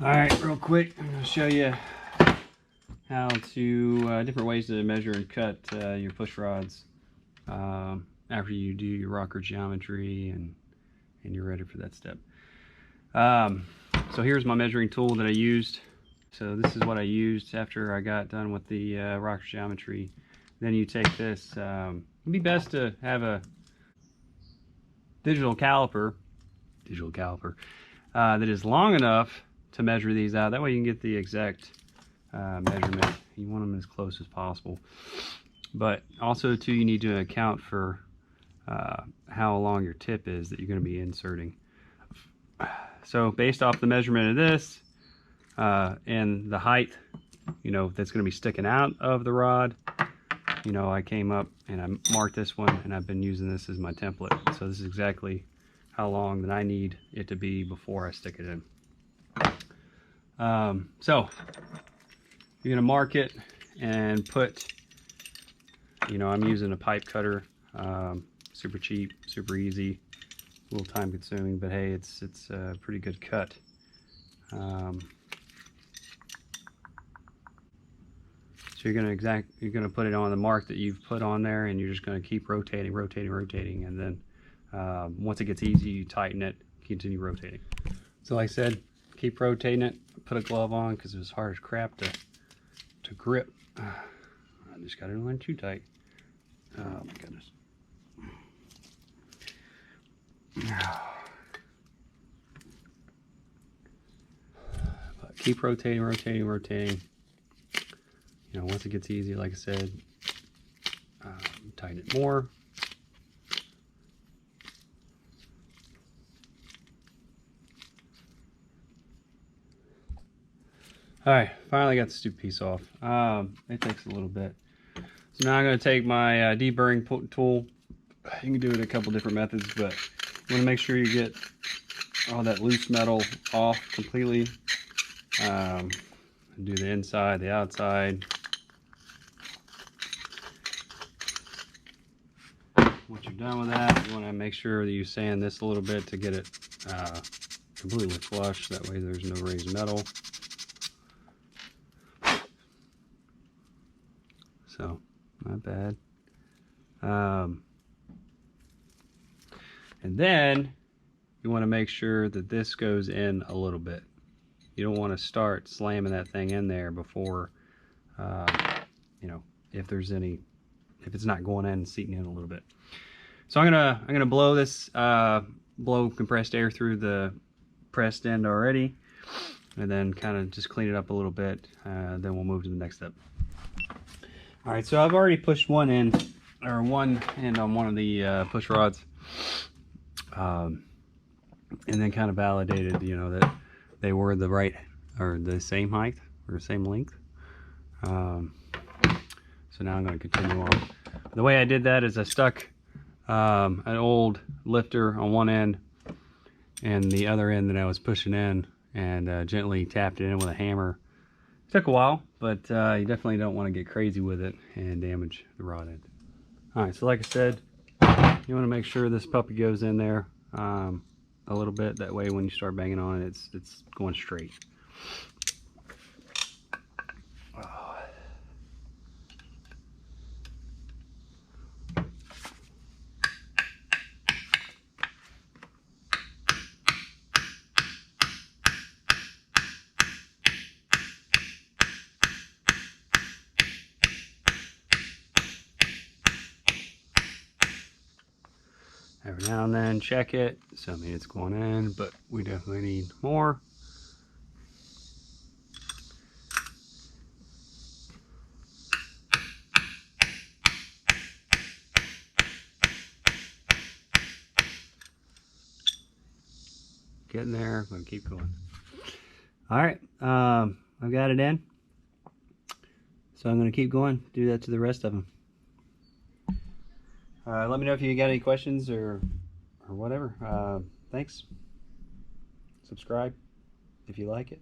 Alright, real quick, I'm going to show you how to, different ways to measure and cut your push rods after you do your rocker geometry and you're ready for that step. So here's my measuring tool that I used. So this is what I used after I got done with the rocker geometry. Then you take this, it'd be best to have a digital caliper that is long enough to measure these out. That way you can get the exact measurement. You want them as close as possible. But also too, you need to account for how long your tip is that you're going to be inserting. So based off the measurement of this and the height, that's going to be sticking out of the rod, I came up and I marked this one, and I've been using this as my template. So this is exactly how long that I need it to be before I stick it in. So you're going to mark it and put, I'm using a pipe cutter, super cheap, super easy, a little time consuming, but hey, it's a pretty good cut. So you're going to put it on the mark that you've put on there, and you're just going to keep rotating, and then once it gets easy, you tighten it, continue rotating. So like I said, keep rotating it. Put a glove on because it was hard as crap to grip. I just got it on too tight. Oh my goodness. But keep rotating. Once it gets easy, like I said, tighten it more. Alright, finally got the stupid piece off. It takes a little bit. So now I'm going to take my deburring tool. You can do it a couple different methods, but you want to make sure you get all that loose metal off completely. Do the inside, the outside. Once you're done with that, you want to make sure that you sand this a little bit to get it completely flush. That way there's no raised metal. So, not bad. And then you want to make sure that this goes in a little bit. You don't want to start slamming that thing in there before, if it's not going in and seating in a little bit. So I'm gonna blow this, blow compressed air through the pressed end already, and then kind of just clean it up a little bit. Then we'll move to the next step. All right, so I've already pushed one end on one of the push rods, and then kind of validated, that they were the right or the same height or the same length. So now I'm going to continue on. The way I did that is I stuck an old lifter on one end and the other end that I was pushing in, and gently tapped it in with a hammer. Took a while, but you definitely don't want to get crazy with it and damage the rod end. Alright, so like I said, you want to make sure this puppy goes in there a little bit. That way when you start banging on it, it's going straight. Every now and then check it. So I mean it's going in, but we definitely need more. Getting there. I'm gonna keep going. All right, I've got it in. So I'm gonna keep going. Do that to the rest of them. Let me know if you got any questions or whatever. Thanks. Subscribe if you like it.